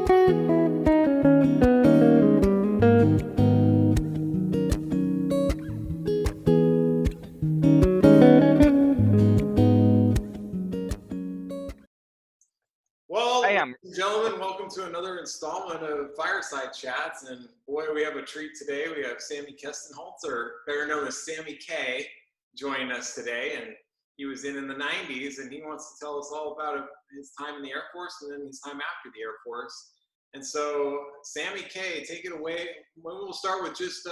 Well, I ladies am. and gentlemen, welcome to another installment of Fireside Chats. And boy, we have a treat today. We have Sammy Kestenholtz, or better known as Sammy K, joining us today. And he was in the 90s, and he wants to tell us all about his time in the Air Force and then his time after the Air Force. And so, Sammy K, take it away. We'll start with just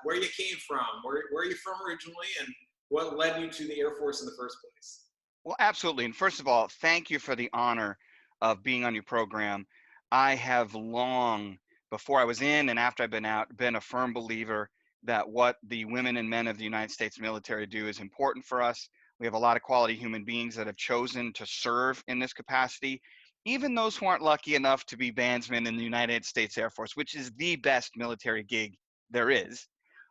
where you came from. Where are you from originally, and what led you to the Air Force in the first place? Well, absolutely. And first of all, thank you for the honor of being on your program. I have long, before I was in and after I've been out, been a firm believer that what the women and men of the United States military do is important for us. We have a lot of quality human beings that have chosen to serve in this capacity, even those who aren't lucky enough to be bandsmen in the United States Air Force, which is the best military gig there is.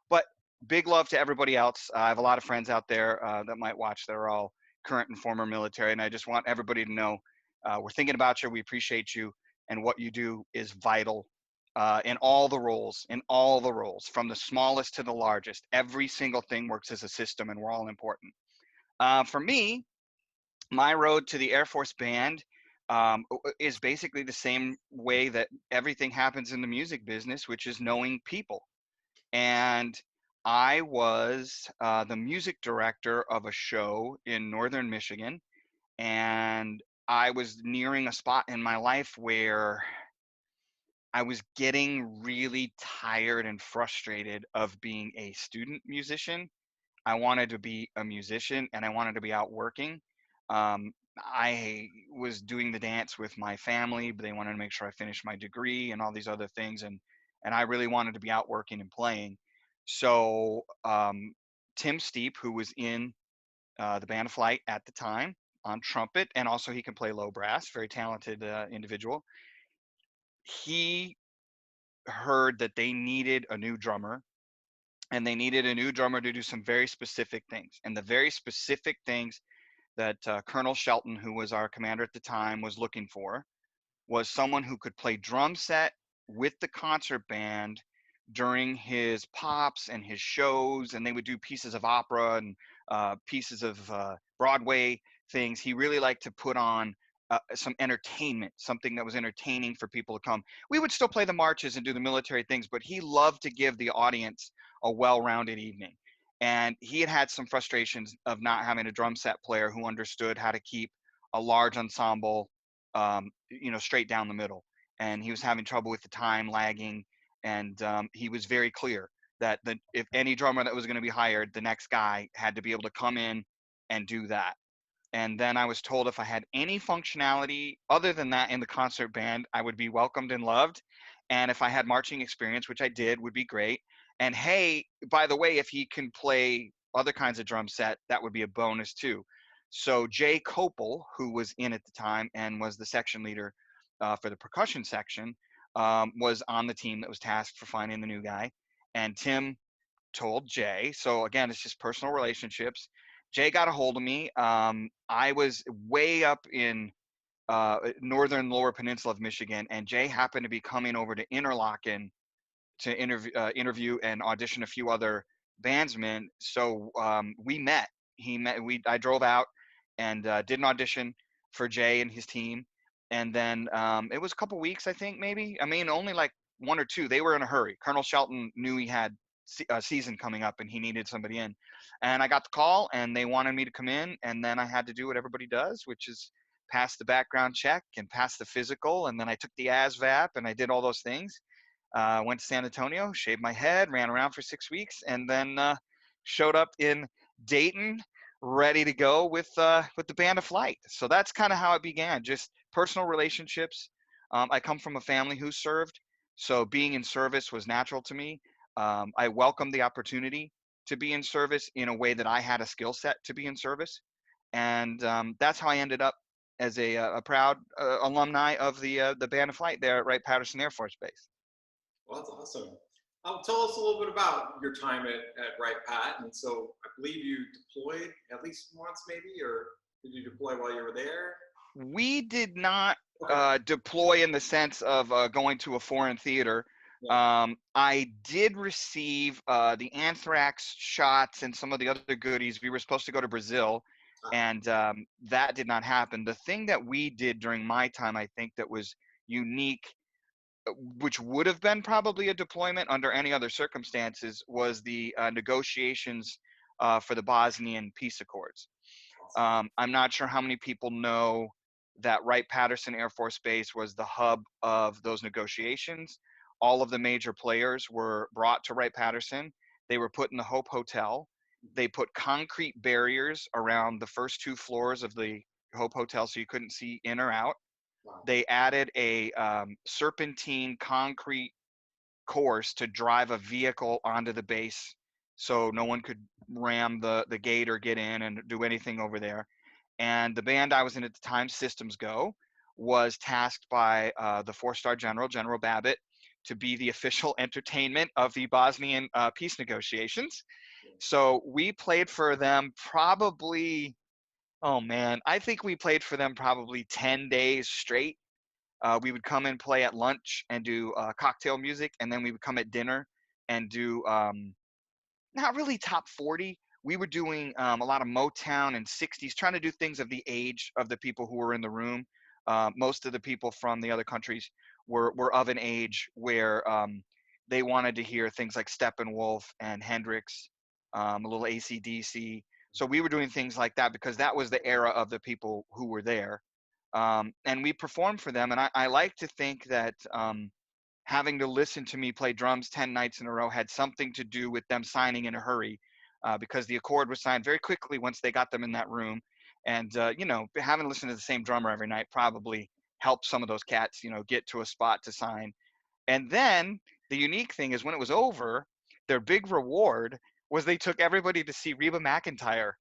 But big love to everybody else. I have a lot of friends out there that might watch that are all current and former military, and I just want everybody to know we're thinking about you. We appreciate you, and what you do is vital in all the roles, from the smallest to the largest. Every single thing works as a system, and we're all important. For me, my road to the Air Force Band is basically the same way that everything happens in the music business, which is knowing people. And I was the music director of a show in northern Michigan, and I was nearing a spot in my life where I was getting really tired and frustrated of being a student musician. I wanted to be a musician, and I wanted to be out working. I was doing the dance with my family, but they wanted to make sure I finished my degree and all these other things, and I really wanted to be out working and playing. So Tim Steep, who was in the Band of Flight at the time on trumpet, and also he can play low brass, very talented individual. He heard that they needed a new drummer, and they needed a new drummer to do some very specific things. And the very specific things that Colonel Shelton, who was our commander at the time, was looking for was someone who could play drum set with the concert band during his pops and his shows, and they would do pieces of opera and pieces of Broadway things. He really liked to put on some entertainment, something that was entertaining for people to come. We would still play the marches and do the military things, but he loved to give the audience a well-rounded evening. And he had had some frustrations of not having a drum set player who understood how to keep a large ensemble straight down the middle. And he was having trouble with the time lagging. And he was very clear that if any drummer that was going to be hired, the next guy had to be able to come in and do that. And then I was told if I had any functionality other than that in the concert band, I would be welcomed and loved. And if I had marching experience, which I did, would be great. And hey, by the way, if he can play other kinds of drum set, that would be a bonus too. So Jay Copel, who was in at the time and was the section leader for the percussion section, was on the team that was tasked for finding the new guy. And Tim told Jay. So again, it's just personal relationships. Jay got a hold of me. I was way up in northern lower peninsula of Michigan, and Jay happened to be coming over to Interlaken to interview and audition a few other bandsmen. So we met. I drove out and did an audition for Jay and his team, and then it was a couple weeks, I think, maybe. I mean, only like one or two. They were in a hurry. Colonel Shelton knew he had a season coming up and he needed somebody in, and I got the call and they wanted me to come in, and then I had to do what everybody does, which is pass the background check and pass the physical, and then I took the ASVAB and I did all those things. Went to San Antonio, shaved my head, ran around for 6 weeks, and then showed up in Dayton, ready to go with the Band of Flight. So that's kind of how it began, just personal relationships. I come from a family who served, so being in service was natural to me. I welcomed the opportunity to be in service in a way that I had a skill set to be in service, and that's how I ended up as a proud alumni of the Band of Flight there at Wright-Patterson Air Force Base. Well, that's awesome. Tell us a little bit about your time at Wright-Pat. And so I believe you deployed at least once maybe, or did you deploy while you were there? We did not deploy in the sense of going to a foreign theater. Yeah. I did receive the anthrax shots and some of the other goodies. We were supposed to go to Brazil, and that did not happen. The thing that we did during my time, I think, that was unique, which would have been probably a deployment under any other circumstances, was the negotiations for the Bosnian peace accords. I'm not sure how many people know that Wright-Patterson Air Force Base was the hub of those negotiations. All of the major players were brought to Wright-Patterson. They were put in the Hope Hotel. They put concrete barriers around the first 2 floors of the Hope Hotel so you couldn't see in or out. Wow. They added a serpentine concrete course to drive a vehicle onto the base so no one could ram the gate or get in and do anything over there. And the band I was in at the time, Systems Go, was tasked by the 4-star general, General Babbitt, to be the official entertainment of the Bosnian peace negotiations. So we played for them probably, oh man, I think we played for them probably 10 days straight. We would come and play at lunch and do cocktail music, and then we would come at dinner and do not really top 40. We were doing a lot of Motown and 60s, trying to do things of the age of the people who were in the room. Most of the people from the other countries were of an age where they wanted to hear things like Steppenwolf and Hendrix, a little AC/DC. So we were doing things like that because that was the era of the people who were there. And we performed for them. And I like to think that having to listen to me play drums 10 nights in a row had something to do with them signing in a hurry, because the accord was signed very quickly once they got them in that room. And, having to listen to the same drummer every night probably helped some of those cats, get to a spot to sign. And then the unique thing is when it was over, their big reward was they took everybody to see Reba McEntire,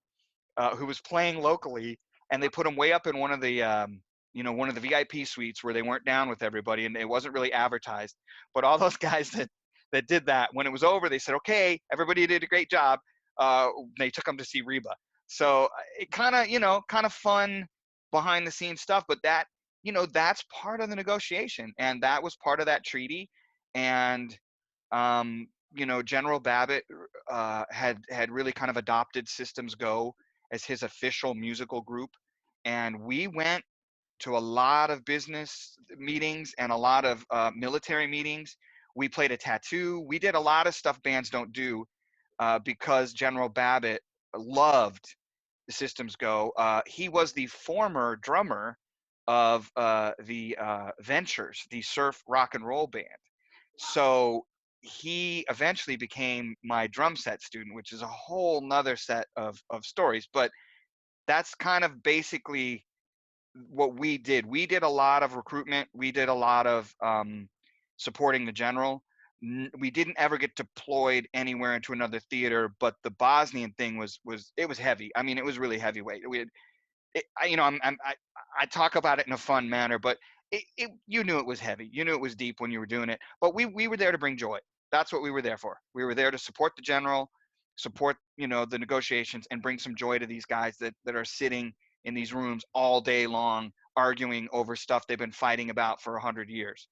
who was playing locally, and they put him way up in one of the VIP suites where they weren't down with everybody, and it wasn't really advertised. But all those guys that did that, when it was over, they said, "Okay, everybody did a great job." They took them to see Reba. So it kind of fun behind the scenes stuff, but that's part of the negotiation, and that was part of that treaty. And General Babbitt had really kind of adopted Systems Go as his official musical group, and we went to a lot of business meetings and a lot of military meetings. We played a tattoo. We did a lot of stuff bands don't do because General Babbitt loved the Systems Go. He was the former drummer of the Ventures, the surf rock and roll band. So he eventually became my drum set student, which is a whole nother set of stories. But that's kind of basically what we did. We did a lot of recruitment. We did a lot of supporting the general. We didn't ever get deployed anywhere into another theater, but the Bosnian thing was heavy. I mean, it was really heavyweight. I talk about it in a fun manner, but you knew it was heavy. You knew it was deep when you were doing it. But we were there to bring joy. That's what we were there for. We were there to support the general, support the negotiations, and bring some joy to these guys that are sitting in these rooms all day long arguing over stuff they've been fighting about for 100 years.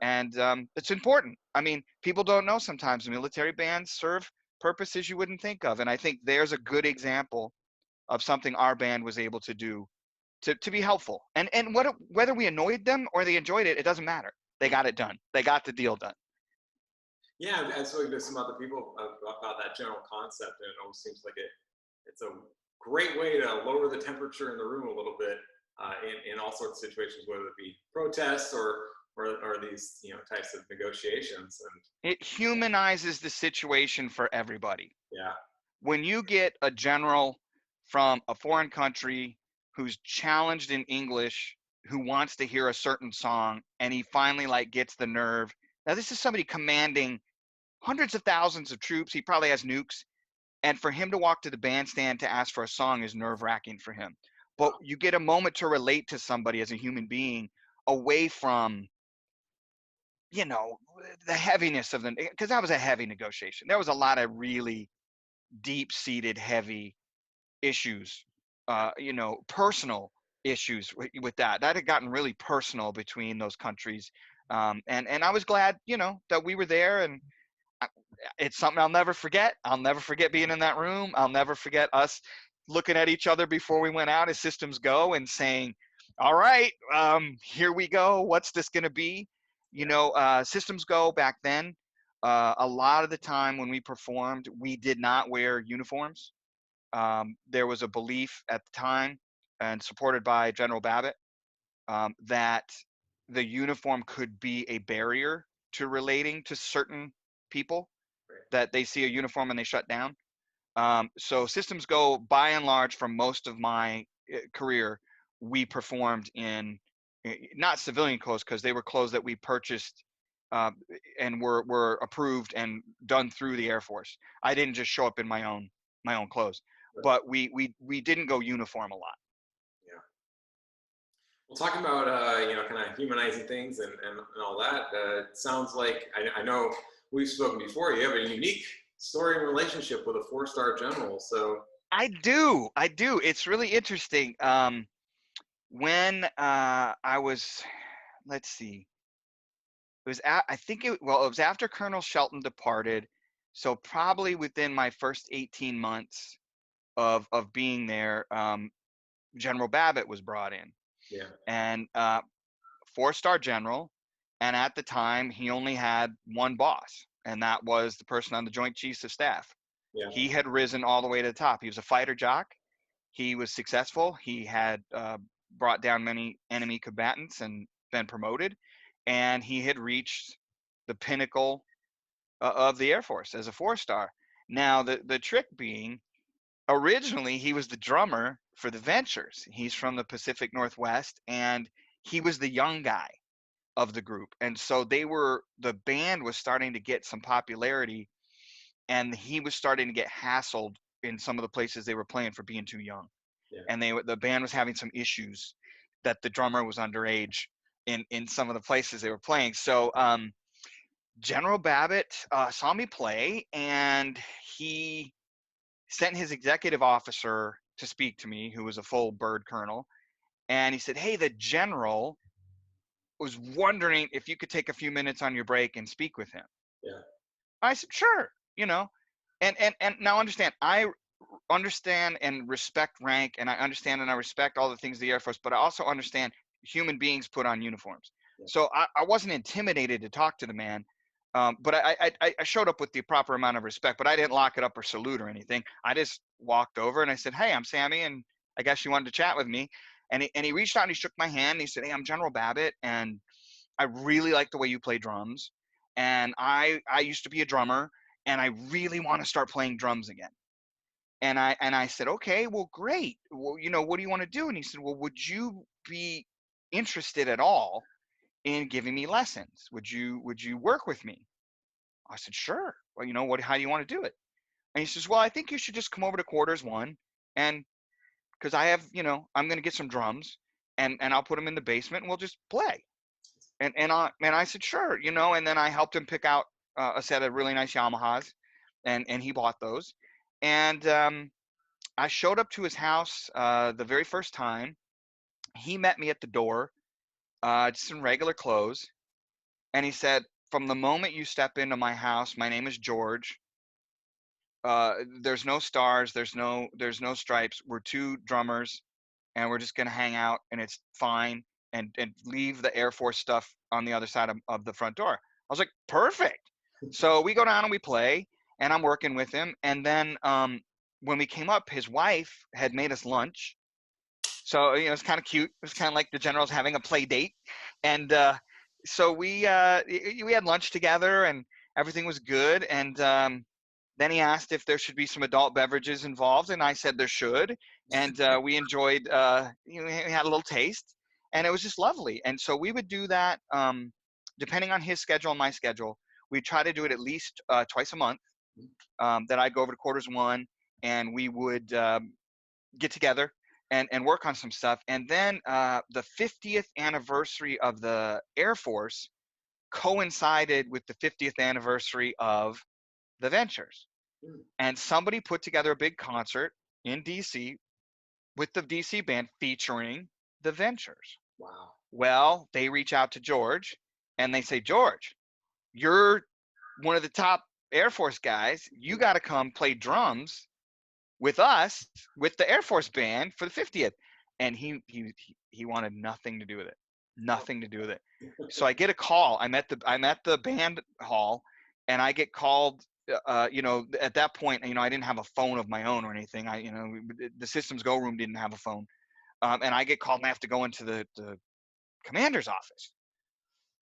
And it's important. I mean, people don't know sometimes military bands serve purposes you wouldn't think of. And I think there's a good example of something our band was able to do to be helpful. And whether we annoyed them or they enjoyed it, it doesn't matter. They got it done. They got the deal done. Yeah, I've spoken to some other people about that general concept, and it almost seems like it's a great way to lower the temperature in the room a little bit in all sorts of situations, whether it be protests or these types of negotiations. And it humanizes the situation for everybody. Yeah. When you get a general from a foreign country who's challenged in English, who wants to hear a certain song, and he finally gets the nerve. Now this is somebody commanding hundreds of thousands of troops. He probably has nukes. And for him to walk to the bandstand to ask for a song is nerve-wracking for him. But you get a moment to relate to somebody as a human being away from, the heaviness of because that was a heavy negotiation. There was a lot of really deep-seated, heavy issues, personal issues with that. That had gotten really personal between those countries. And I was glad, that we were there, and it's something I'll never forget. I'll never forget being in that room. I'll never forget us looking at each other before we went out as Systems Go and saying, all right, here we go. What's this going to be? Systems Go back then, a lot of the time when we performed, we did not wear uniforms. There was a belief at the time, and supported by General Babbitt, that the uniform could be a barrier to relating to certain people, that they see a uniform and they shut down. So Systems Go, by and large, for most of my career, we performed in not civilian clothes, because they were clothes that we purchased uh, and were approved and done through the Air Force. I didn't just show up in my own clothes, but we didn't go uniform a lot. Yeah. Well, talking about kind of humanizing things and all that, it sounds like I know we've spoken before. You have a unique story and relationship with a 4-star general. So I do. It's really interesting. When I was, let's see, it was it was after Colonel Shelton departed, so probably within my first 18 months of being there, General Babbitt was brought in, yeah, and 4-star general, and at the time he only had one boss, and that was the person on the Joint Chiefs of Staff. yeah, He had risen all the way to the top. He was a fighter jock. He was successful. He had brought down many enemy combatants and been promoted, and he had reached the pinnacle of the Air Force as a 4-star. Now, the trick being, originally he was the drummer for the Ventures. He's from the Pacific Northwest, and he was the young guy of the group. And so the band was starting to get some popularity, and he was starting to get hassled in some of the places they were playing for being too young. yeah. And the band was having some issues that the drummer was underage in some of the places they were playing. So General Babbitt saw me play, and he sent his executive officer to speak to me, who was a full bird colonel. And he said, hey, the general was wondering if you could take a few minutes on your break and speak with him. Yeah. I said, sure. And now understand, I understand and respect rank, and I understand and I respect all the things of the Air Force, but I also understand human beings put on uniforms. Yeah. So I wasn't intimidated to talk to the man, but I showed up with the proper amount of respect, but I didn't lock it up or salute or anything. I just walked over and I said, hey, I'm Sammy, and I guess you wanted to chat with me. And he reached out and he shook my hand and he said, hey, I'm General Babbitt, and I really like the way you play drums. And I used to be a drummer, and I really want to start playing drums again. And I said, okay, well, great. Well, what do you want to do? And he said, well, would you be interested at all in giving me lessons? Would you work with me? I said, sure. Well, how do you want to do it? And he says, well, I think you should just come over to quarters 1, and because I have, I'm going to get some drums, and I'll put them in the basement and we'll just play. And I said, sure, and then I helped him pick out a set of really nice Yamahas, and he bought those. And I showed up to his house the very first time. He met me at the door, just in regular clothes. And he said, from the moment you step into my house, my name is George. There's no stars. There's no stripes. We're 2 drummers, and we're just going to hang out, and it's fine. And leave the Air Force stuff on the other side of the front door. I was like, perfect. So we go down and we play, and I'm working with him. And then when we came up, his wife had made us lunch. So, it's kind of cute. It was kind of like the general's having a play date. And so we had lunch together, and everything was good. And then he asked if there should be some adult beverages involved, and I said there should. And we enjoyed, we had a little taste, and it was just lovely. And so we would do that, depending on his schedule and my schedule. We try to do it at least twice a month. That I'd go over to quarters 1, and we would get together and work on some stuff. And then the 50th anniversary of the Air Force coincided with the 50th anniversary of the Ventures. And somebody put together a big concert in DC with the DC band featuring the Ventures. Wow. Well, they reach out to George and they say, George, you're one of the top Air Force guys. You got to come play drums with us, with the Air Force band for the 50th. And he wanted nothing to do with it. Nothing to do with it. So I get a call. I'm at the band hall, and I get called. At that point, I didn't have a phone of my own or anything. The Systems Go room didn't have a phone, and I get called and I have to go into the commander's office.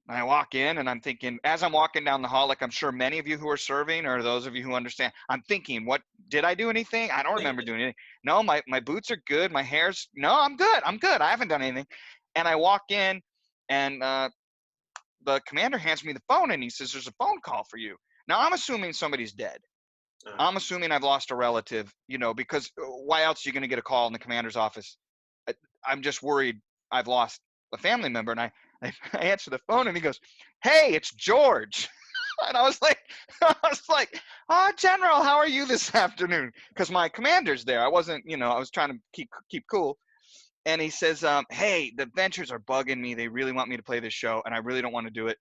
And I walk in and I'm thinking, as I'm walking down the hall, like I'm sure many of you who are serving or those of you who understand, I'm thinking, what did I do anything? I don't remember doing anything. No, my boots are good. My hair's, no, I'm good. I'm good. I haven't done anything. And I walk in and the commander hands me the phone and he says, there's a phone call for you. Now I'm assuming somebody's dead. I'm assuming I've lost a relative, because why else are you going to get a call in the commander's office? I'm just worried I've lost a family member. And I answer the phone and he goes, hey, it's George. And I was like, oh, General, how are you this afternoon? Because my commander's there. I wasn't, I was trying to keep cool. And he says, hey, the Ventures are bugging me. They really want me to play this show and I really don't want to do it.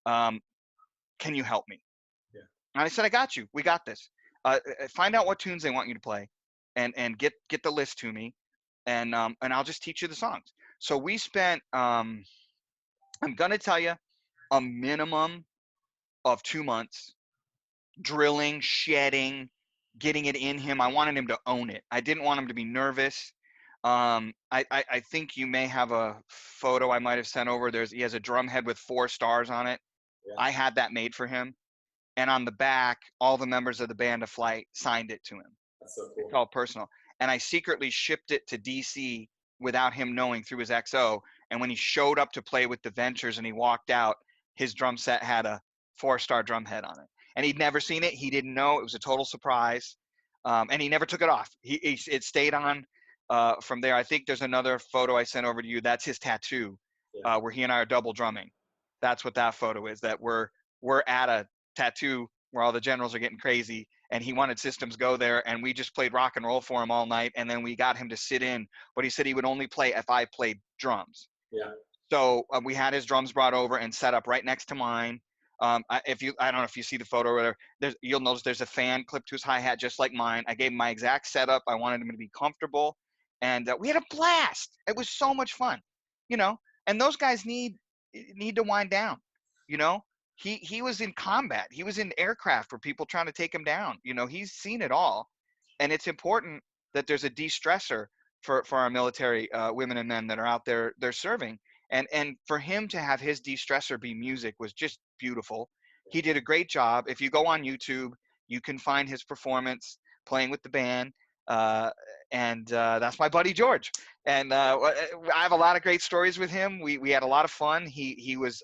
Can you help me? Yeah. And I said, I got you. We got this. Find out what tunes they want you to play and get the list to me. And I'll just teach you the songs. So we spent, I'm going to tell you, a minimum of 2 months drilling, shedding, getting it in him. I wanted him to own it. I didn't want him to be nervous. I think you may have a photo I might have sent over. He has a drum head with 4 stars on it. Yeah. I had that made for him. And on the back, all the members of the Band of Flight signed it to him. That's so cool. It's all personal. And I secretly shipped it to DC without him knowing through his XO. And when he showed up to play with the Ventures and he walked out, his drum set had a 4-star drum head on it. And he'd never seen it. He didn't know. It was a total surprise. And he never took it off. It stayed on from there. I think there's another photo I sent over to you. That's his tattoo, where he and I are double drumming. That's what that photo is, that we're at a tattoo where all the generals are getting crazy. And he wanted Systems Go there, and we just played rock and roll for him all night. And then we got him to sit in, but he said he would only play if I played drums. Yeah. So we had his drums brought over and set up right next to mine. I don't know if you see the photo or whatever, you'll notice there's a fan clipped to his hi-hat just like mine. I gave him my exact setup. I wanted him to be comfortable, and we had a blast. It was so much fun, and those guys need to wind down. He was in combat. He was in aircraft where people trying to take him down. He's seen it all. And it's important that there's a de-stressor for our military women and men that are out there, they're serving. And for him to have his de-stressor be music was just beautiful. He did a great job. If you go on YouTube, you can find his performance playing with the band. And that's my buddy George. And I have a lot of great stories with him. We had a lot of fun. He was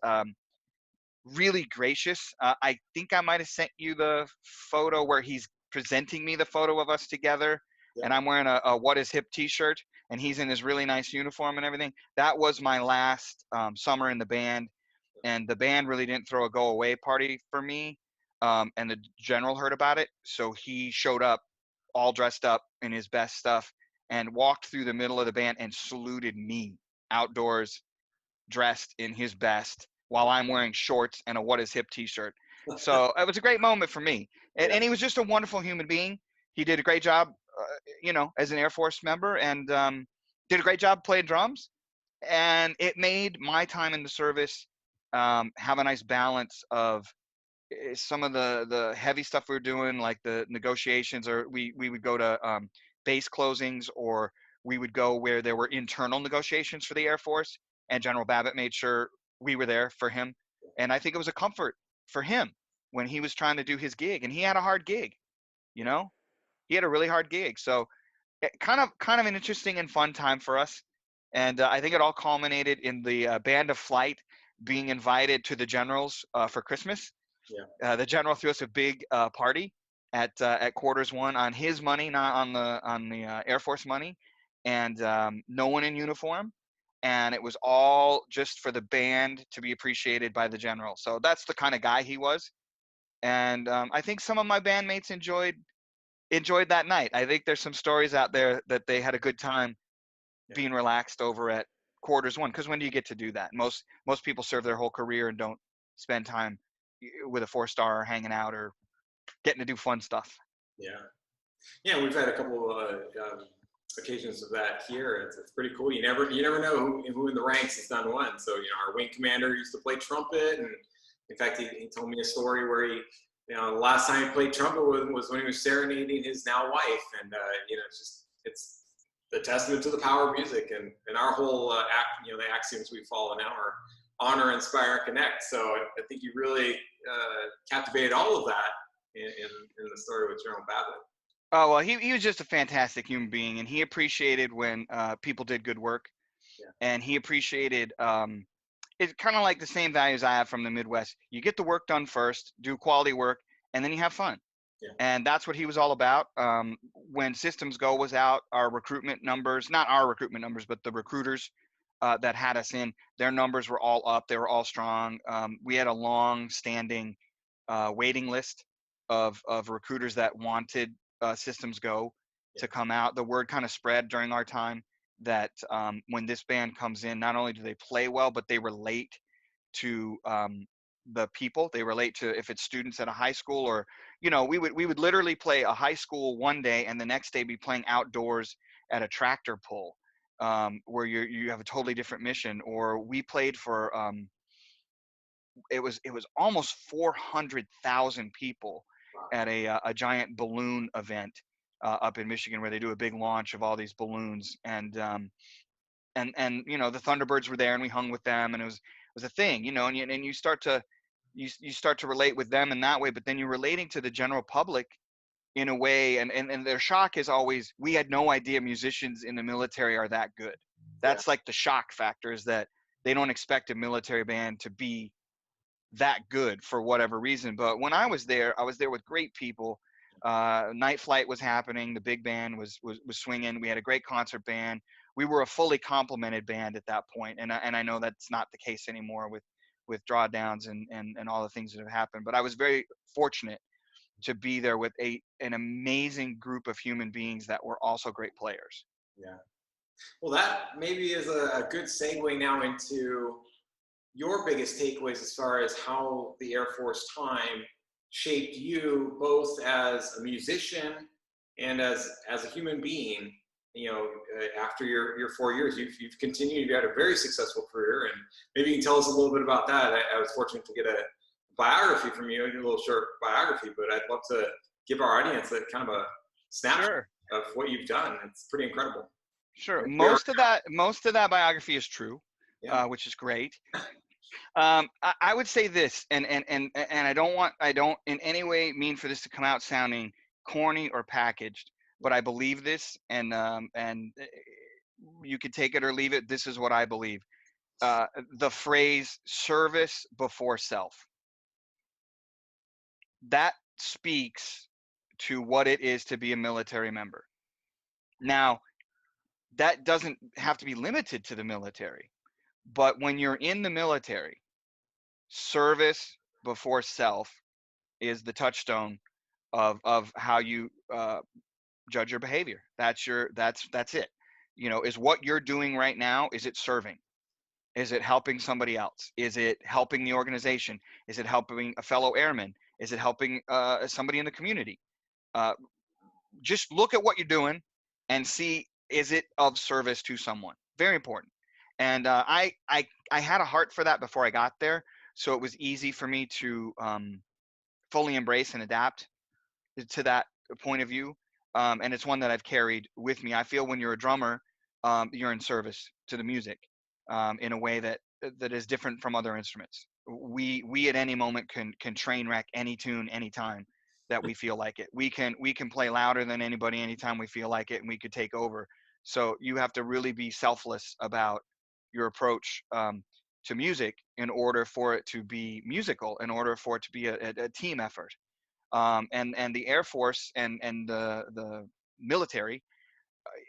really gracious. I think I might have sent you the photo where he's presenting me the photo of us together. Yeah. And I'm wearing a What Is Hip t-shirt and he's in his really nice uniform and everything. That was my last summer in the band, and the band really didn't throw a go away party for me. And the general heard about it. So he showed up all dressed up in his best stuff and walked through the middle of the band and saluted me outdoors dressed in his best, while I'm wearing shorts and a What Is Hip t-shirt. So it was a great moment for me. And he was just a wonderful human being. He did a great job, as an Air Force member, and did a great job playing drums. And it made my time in the service have a nice balance of some of the heavy stuff we were doing, like the negotiations, or we would go to base closings, or we would go where there were internal negotiations for the Air Force. And General Babbitt made sure we were there for him. And I think it was a comfort for him when he was trying to do his gig, and he had a hard gig, he had a really hard gig. So kind of an interesting and fun time for us. And I think it all culminated in the Band of Flight being invited to the generals for Christmas. Yeah. The general threw us a big party at quarters 1 on his money, not on the Air Force money, and no one in uniform. And it was all just for the band to be appreciated by the general. So that's the kind of guy he was. And I think some of my bandmates enjoyed that night. I think there's some stories out there that they had a good time being relaxed over at quarters one, because when do you get to do that? Most people serve their whole career and don't spend time with a 4-star hanging out or getting to do fun stuff. Yeah. Yeah, we've had a couple occasions of that here. It's pretty cool. You never know who in the ranks has done one. So our wing commander used to play trumpet, and in fact, he told me a story where the last time he played trumpet was when he was serenading his now wife, and it's the testament to the power of music, and our whole the axioms we follow now are honor, inspire, and connect. So I think you really captivated all of that in the story with General Babbitt. Oh, well, he was just a fantastic human being, and he appreciated when people did good work. Yeah. And he appreciated it's kind of like the same values I have from the Midwest. You get the work done first, do quality work, and then you have fun. Yeah. And that's what he was all about. When Systems Go was out, our recruitment numbers, not our recruitment numbers, but the recruiters that had us in, their numbers were all up. They were all strong. We had a long-standing waiting list of recruiters that wanted Systems Go to come out. The word kind of spread during our time that when this band comes in, not only do they play well, but they relate to the people. They relate to, if it's students at a high school, or we would literally play a high school one day and the next day be playing outdoors at a tractor pull, where you have a totally different mission. Or we played for it was almost 400,000 people at a giant balloon event up in Michigan, where they do a big launch of all these balloons, and the Thunderbirds were there, and we hung with them, and it was a thing, and you start to relate with them in that way, but then you're relating to the general public in a way, and their shock is always, we had no idea musicians in the military are that good. That's like the shock factor, is that they don't expect a military band to be that good for whatever reason. But when I was there with great people. Night Flight was happening. The big band was swinging. We had a great concert band. We were a fully complemented band at that point. And I know that's not the case anymore with drawdowns and all the things that have happened. But I was very fortunate to be there with an amazing group of human beings that were also great players. Yeah. Well, that maybe is a good segue now into your biggest takeaways as far as how the Air Force time shaped you, both as a musician and as a human being. After your 4 years, you've continued. You had a very successful career, and maybe you can tell us a little bit about that. I was fortunate to get a biography from you, a little short biography, but I'd love to give our audience a kind of a snapshot of what you've done. It's pretty incredible. Sure. Most of that biography is true, which is great. I would say this, and I don't in any way mean for this to come out sounding corny or packaged, but I believe this, and you could take it or leave it. This is what I believe. The phrase "service before self." That speaks to what it is to be a military member. Now, that doesn't have to be limited to the military, but when you're in the military, service before self is the touchstone of how you judge your behavior. That's it. Is what you're doing right now, is it serving? Is it helping somebody else? Is it helping the organization? Is it helping a fellow airman? Is it helping somebody in the community? Just look at what you're doing and see, is it of service to someone? Very important. And I had a heart for that before I got there, so it was easy for me to fully embrace and adapt to that point of view. And it's one that I've carried with me. I feel when you're a drummer, you're in service to the music in a way that is different from other instruments. We at any moment can train wreck any tune anytime that we feel like it. We can play louder than anybody anytime we feel like it, and we could take over. So you have to really be selfless about your approach to music in order for it to be musical, in order for it to be a team effort. And the Air Force and the military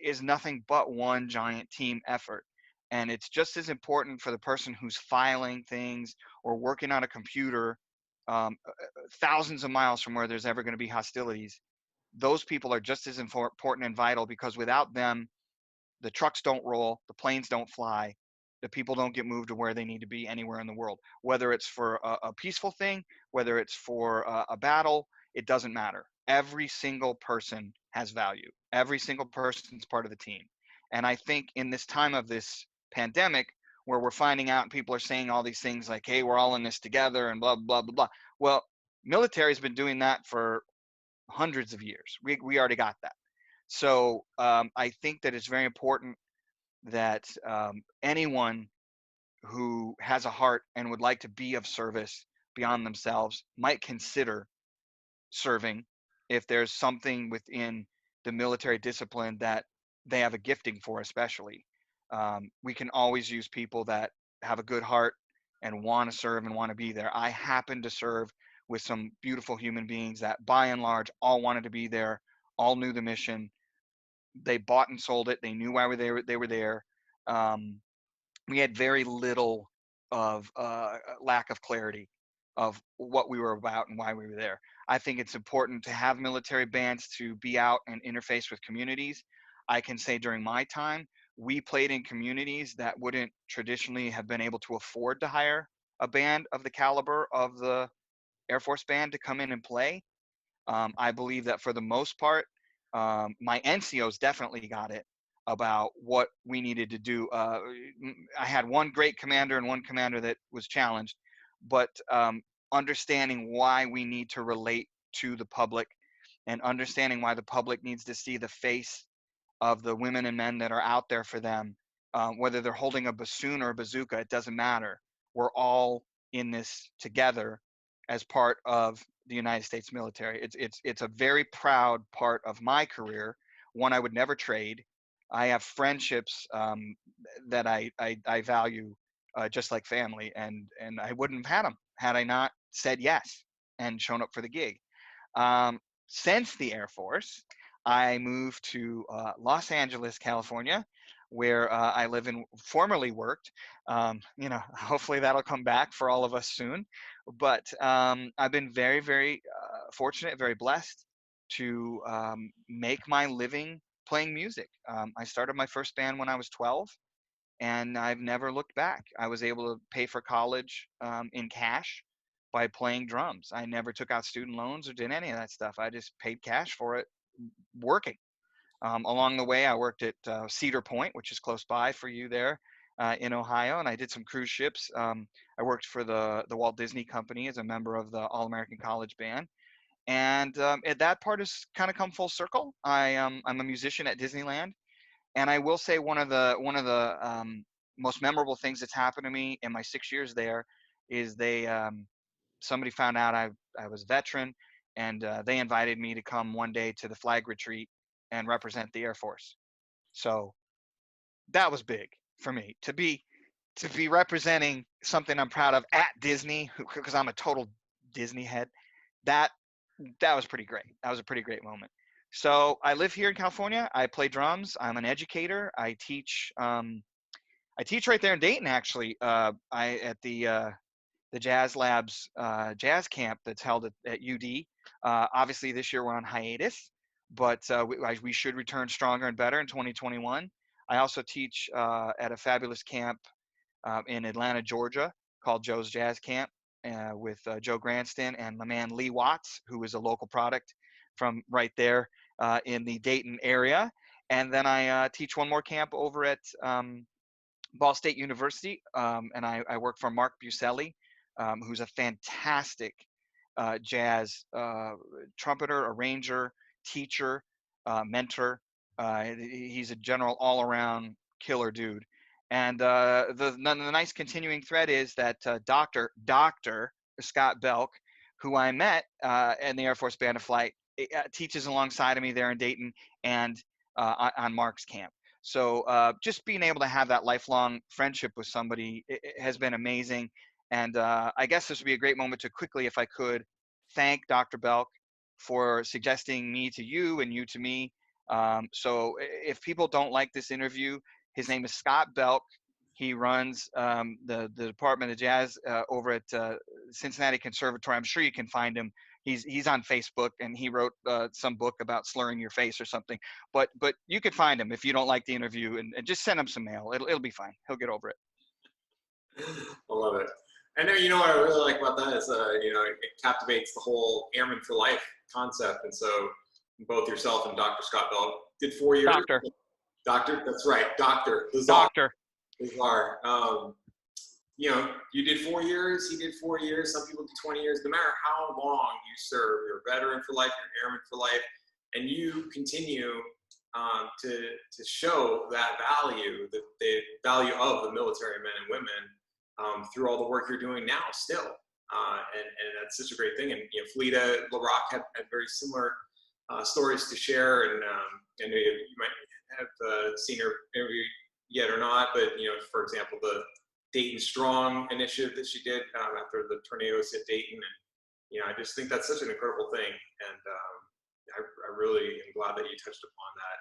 is nothing but one giant team effort. And it's just as important for the person who's filing things or working on a computer thousands of miles from where there's ever going to be hostilities. Those people are just as important and vital, because without them, the trucks don't roll, the planes don't fly, The people don't get moved to where they need to be anywhere in the world, whether it's for a peaceful thing, whether it's for a battle, it doesn't matter. Every single person has value. Every single person's part of the team. And I think in this time of this pandemic, where we're finding out and people are saying all these things like, hey, we're all in this together and blah, blah, blah, blah. Well, military's been doing that for hundreds of years. We already got that. So I think that it's very important that anyone who has a heart and would like to be of service beyond themselves might consider serving if there's something within the military discipline that they have a gifting for, especially. We can always use people that have a good heart and want to serve and want to be there. I happen to serve with some beautiful human beings that by and large all wanted to be there, all knew the mission. They bought and sold it. They knew why they were there. We had very little of lack of clarity of what we were about and why we were there. I think it's important to have military bands to be out and interface with communities. I can say during my time, we played in communities that wouldn't traditionally have been able to afford to hire a band of the caliber of the Air Force Band to come in and play. I believe that for the most part, my NCOs definitely got it about what we needed to do. I had one great commander and one commander that was challenged, but understanding why we need to relate to the public and understanding why the public needs to see the face of the women and men that are out there for them, whether they're holding a bassoon or a bazooka, it doesn't matter. We're all in this together as part of the United States military. It's a very proud part of my career, one I would never trade. I have friendships that I value just like family, and I wouldn't have had them had I not said yes and shown up for the gig. Um, since the Air Force, I moved to Los Angeles, California, where I live and formerly worked. Hopefully that'll come back for all of us soon. But I've been very, very fortunate, very blessed to make my living playing music. I started my first band when I was 12, and I've never looked back. I was able to pay for college in cash by playing drums. I never took out student loans or did any of that stuff. I just paid cash for it working. Along the way, I worked at Cedar Point, which is close by for you there in Ohio, and I did some cruise ships. I worked for the Walt Disney Company as a member of the All-American College Band, and that part has kind of come full circle. I'm a musician at Disneyland, and I will say one of the most memorable things that's happened to me in my 6 years there is somebody found out I was a veteran, and they invited me to come one day to the flag retreat and represent the Air Force. So that was big for me to be representing something I'm proud of at Disney, because I'm a total Disney head. That was pretty great. That was a pretty great moment. So I live here in California. I play drums. I'm an educator. I teach right there in Dayton, actually. At the Jazz Labs jazz camp that's held at UD. Obviously, this year we're on hiatus, but we should return stronger and better in 2021. I also teach at a fabulous camp in Atlanta, Georgia, called Joe's Jazz Camp with Joe Granston and my man Lee Watts, who is a local product from right there in the Dayton area. And then I teach one more camp over at Ball State University, and I work for Mark Buselli, who's a fantastic jazz trumpeter, arranger, teacher, mentor. He's a general all-around killer dude. And the nice continuing thread is that Dr. Scott Belk, who I met in the Air Force Band of Flight, teaches alongside of me there in Dayton and on Mark's camp. So just being able to have that lifelong friendship with somebody has been amazing. And I guess this would be a great moment to quickly, if I could, thank Dr. Belk for suggesting me to you and you to me. So if people don't like this interview, his name is Scott Belk. He runs the Department of Jazz over at Cincinnati Conservatory. I'm sure you can find him. He's on Facebook, and he wrote some book about slurring your face or something. But you could find him if you don't like the interview, and just send him some mail. It'll be fine. He'll get over it. I love it. I know, you know what I really like about that is, you know, it captivates the whole Airman for Life concept. And so both yourself and Dr. Scott Bell did 4 years. Doctor, Doctor, that's right, Doctor, the czar, doctor. the czar. You know, you did 4 years, he did 4 years, some people do 20 years, no matter how long you serve, you're a veteran for life, you're an airman for life, and you continue to show that value, the value of the military men and women through all the work you're doing now still. And that's such a great thing. And you know, Felita LaRock had very similar stories to share, and you might have seen her interview yet or not, but you know, for example, the Dayton Strong initiative that she did after the tornadoes hit Dayton, and you know, I just think that's such an incredible thing, and I really am glad that you touched upon that.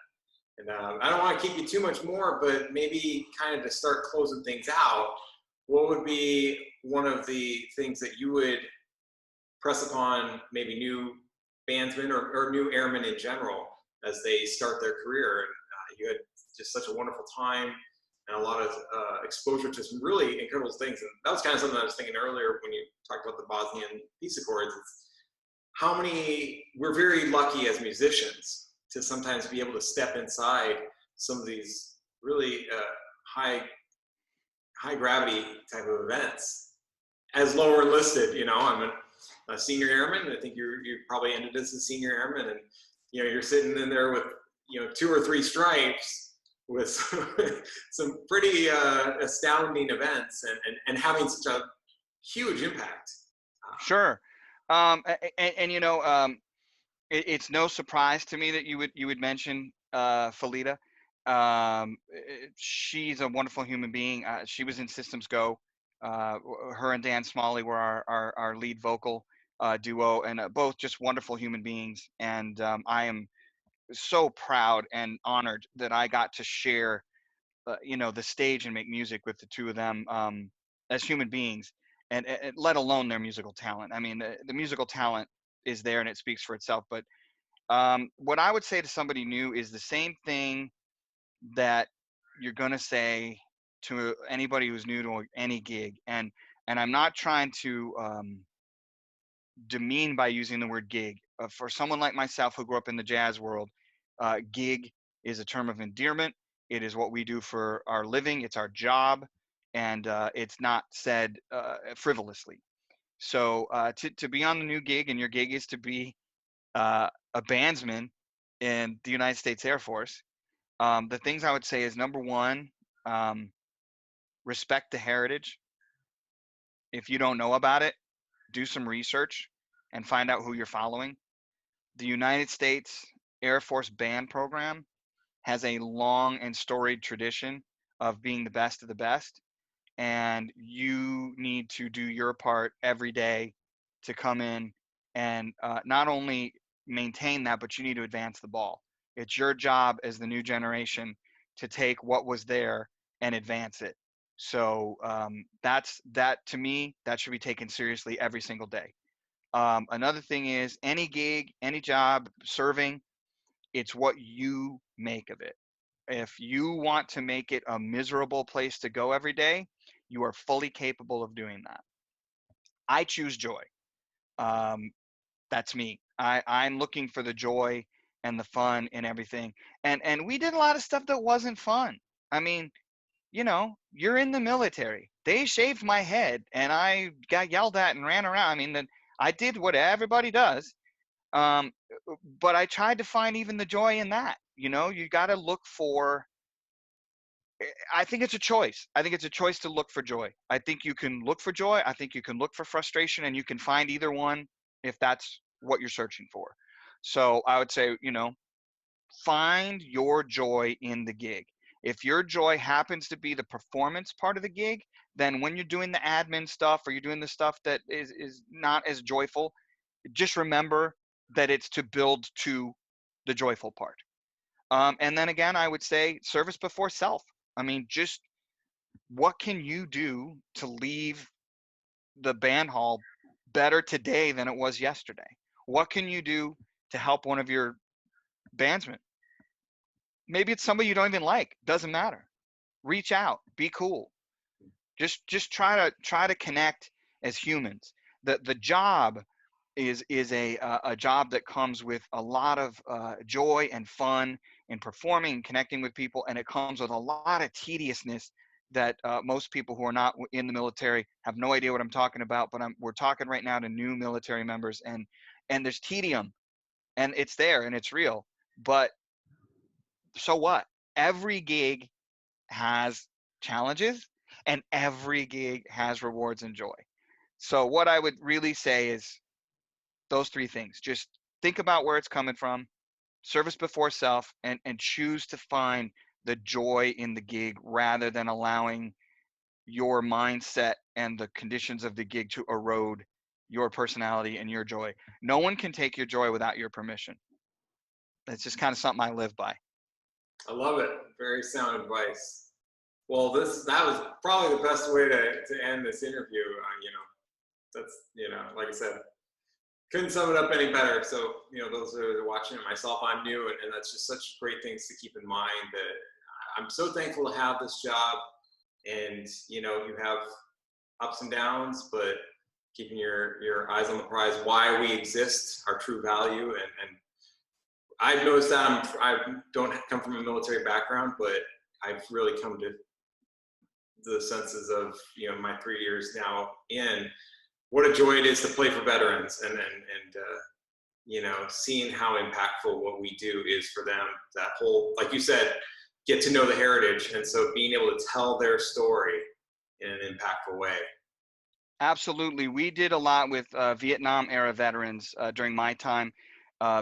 And I don't want to keep you too much more, but maybe kind of to start closing things out, what would be one of the things that you would press upon maybe new bandsmen or new airmen in general as they start their career? And you had just such a wonderful time and a lot of exposure to some really incredible things. And that was kind of something I was thinking earlier when you talked about the Bosnian peace accords. It's how many, we're very lucky as musicians to sometimes be able to step inside some of these really high gravity type of events as lower enlisted. You know, I'm a senior airman. I think you probably ended as a senior airman, and you know, you're sitting in there with, you know, 2 or 3 stripes with some pretty astounding events, and having such a huge impact. Sure. And you know, it's no surprise to me that you would mention Felita. She's a wonderful human being. She was in Systems Go. Her and Dan Smalley were our lead vocal duo, and both just wonderful human beings. And I am so proud and honored that I got to share, you know, the stage and make music with the two of them as human beings, and let alone their musical talent. I mean, the musical talent is there and it speaks for itself. But what I would say to somebody new is the same thing that you're gonna say to anybody who's new to any gig, and I'm not trying to demean by using the word gig. For someone like myself who grew up in the jazz world, gig is a term of endearment. It is what we do for our living. It's our job, and it's not said frivolously. So to be on the new gig, and your gig is to be a bandsman in the United States Air Force, the things I would say is, number one, respect the heritage. If you don't know about it, do some research and find out who you're following. The United States Air Force Band Program has a long and storied tradition of being the best of the best, and you need to do your part every day to come in and not only maintain that, but you need to advance the ball. It's your job as the new generation to take what was there and advance it. So that, to me, that should be taken seriously every single day. Another thing is, any gig, any job, serving, it's what you make of it. If you want to make it a miserable place to go every day, you are fully capable of doing that. I choose joy. Um, that's me. I'm looking for the joy and the fun in everything. And we did a lot of stuff that wasn't fun. I mean, you know, you're in the military. They shaved my head and I got yelled at and ran around. I mean, I did what everybody does. Um, but I tried to find even the joy in that. You know, you got to look for, I think it's a choice. I think it's a choice to look for joy. I think you can look for joy. I think you can look for frustration, and you can find either one if that's what you're searching for. So I would say, you know, find your joy in the gig. If your joy happens to be the performance part of the gig, then when you're doing the admin stuff or you're doing the stuff that is not as joyful, just remember that it's to build to the joyful part. And then again, I would say service before self. I mean, just what can you do to leave the band hall better today than it was yesterday? What can you do to help one of your bandsmen? Maybe it's somebody you don't even like. Doesn't matter. Reach out. Be cool. Just try to connect as humans. The job is a job that comes with a lot of joy and fun in performing and connecting with people, and it comes with a lot of tediousness that most people who are not in the military have no idea what I'm talking about. But we're talking right now to new military members, and there's tedium, and it's there and it's real. But so what? Every gig has challenges, and every gig has rewards and joy. So what I would really say is those three things. Just think about where it's coming from, service before self, and choose to find the joy in the gig rather than allowing your mindset and the conditions of the gig to erode your personality and your joy. No one can take your joy without your permission. That's just kind of something I live by. I love it. Very sound advice. Well, that was probably the best way to end this interview. That's, like I said, couldn't sum it up any better. So, those that are watching it, myself, I'm new, and that's just such great things to keep in mind, that I'm so thankful to have this job. And, you have ups and downs, but keeping your eyes on the prize, why we exist, our true value. And I've noticed that I don't come from a military background, but I've really come to the senses of, my 3 years now in, what a joy it is to play for veterans, and seeing how impactful what we do is for them. That whole, like you said, get to know the heritage, and so being able to tell their story in an impactful way. Absolutely. We did a lot with Vietnam era veterans during my time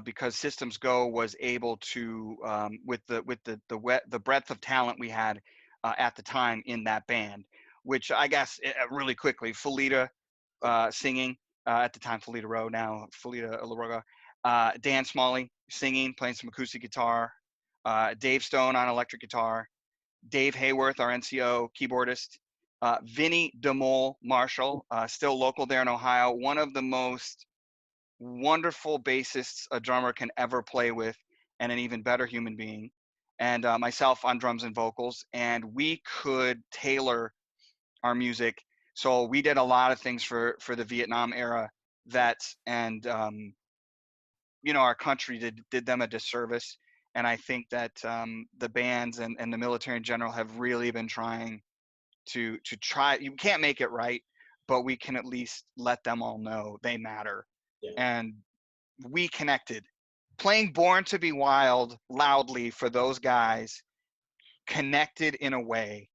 because Systems Go was able to, with the breadth of talent we had at the time in that band, which I guess really quickly, Felita singing at the time, Felita Rowe, now Felita Laroga, Dan Smalley singing, playing some acoustic guitar, Dave Stone on electric guitar, Dave Hayworth, our NCO keyboardist, Vinny DeMole Marshall, still local there in Ohio, one of the most wonderful bassists a drummer can ever play with, and an even better human being, and myself on drums and vocals. And we could tailor our music. So we did a lot of things for the Vietnam era vets, and our country did them a disservice. And I think that the bands and the military in general have really been trying to try. You can't make it right, but we can at least let them all know they matter. Yeah. And we connected. Playing Born to Be Wild loudly for those guys connected in a way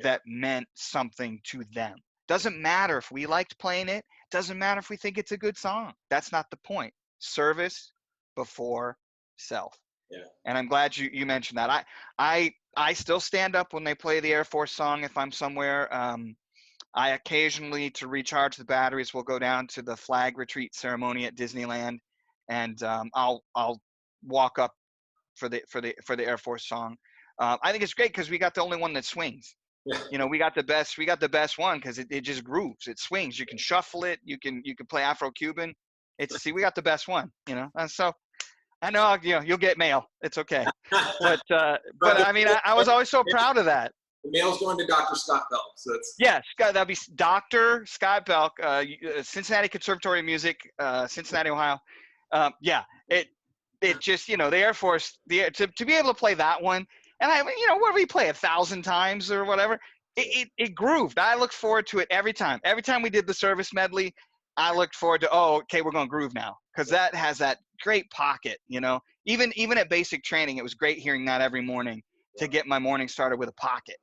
that meant something to them. Doesn't matter if we liked playing it. Doesn't matter if we think it's a good song. That's not the point. Service before self. Yeah. And I'm glad you mentioned that. I still stand up when they play the Air Force song if I'm somewhere. I occasionally, to recharge the batteries, will go down to the flag retreat ceremony at Disneyland, and I'll walk up for the Air Force song. I think it's great because we got the only one that swings. Yeah. We got the best one because it just grooves. It swings. You can shuffle it. You can play Afro-Cuban. We got the best one. And so I know you'll get mail. It's okay. But I mean, I was always so proud of that. The mail's going to Dr. Scott Belk. So that's that'd be Dr. Scott Belk, Cincinnati Conservatory of Music, Cincinnati, Ohio. It just the Air Force, to be able to play that one, and what do we play 1,000 times or whatever? It grooved. I looked forward to it every time. Every time we did the service medley, I looked forward to, okay, we're going to groove now, because that has that great pocket. Even at basic training, it was great hearing that every morning to get my morning started with a pocket.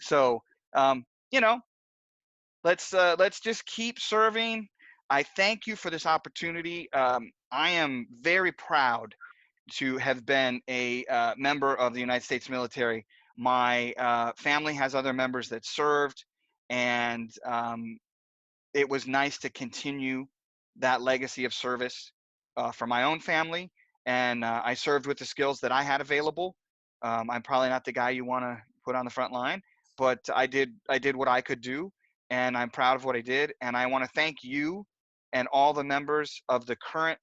So let's just keep serving. I thank you for this opportunity. I am very proud to have been a member of the United States military. My family has other members that served, and it was nice to continue that legacy of service for my own family. And I served with the skills that I had available. I'm probably not the guy you want to put on the front line, but I did what I could do, and I'm proud of what I did. And I want to thank you and all the members of the current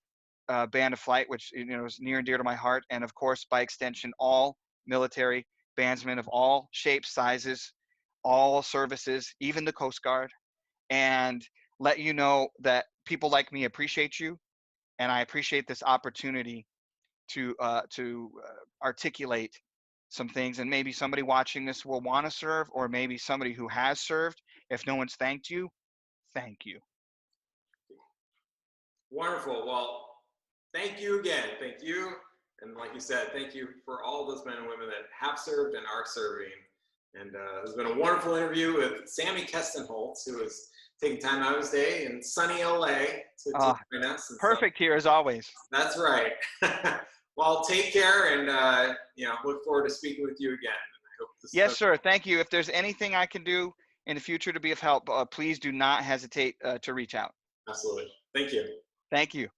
Band of Flight, which is near and dear to my heart, and of course, by extension, all military bandsmen of all shapes, sizes, all services, even the Coast Guard, and let you know that people like me appreciate you, and I appreciate this opportunity to articulate some things, and maybe somebody watching this will want to serve, or maybe somebody who has served. If no one's thanked you, thank you. Wonderful. Well, thank you again. Thank you. And like you said, thank you for all those men and women that have served and are serving. And it's been a wonderful interview with Sammy Kestenholtz, who is taking time out of his day in sunny LA to join us. And perfect here as always. That's right. Well, take care, and look forward to speaking with you again. I hope yes, sir. Thank you. If there's anything I can do in the future to be of help, please do not hesitate to reach out. Absolutely. Thank you. Thank you.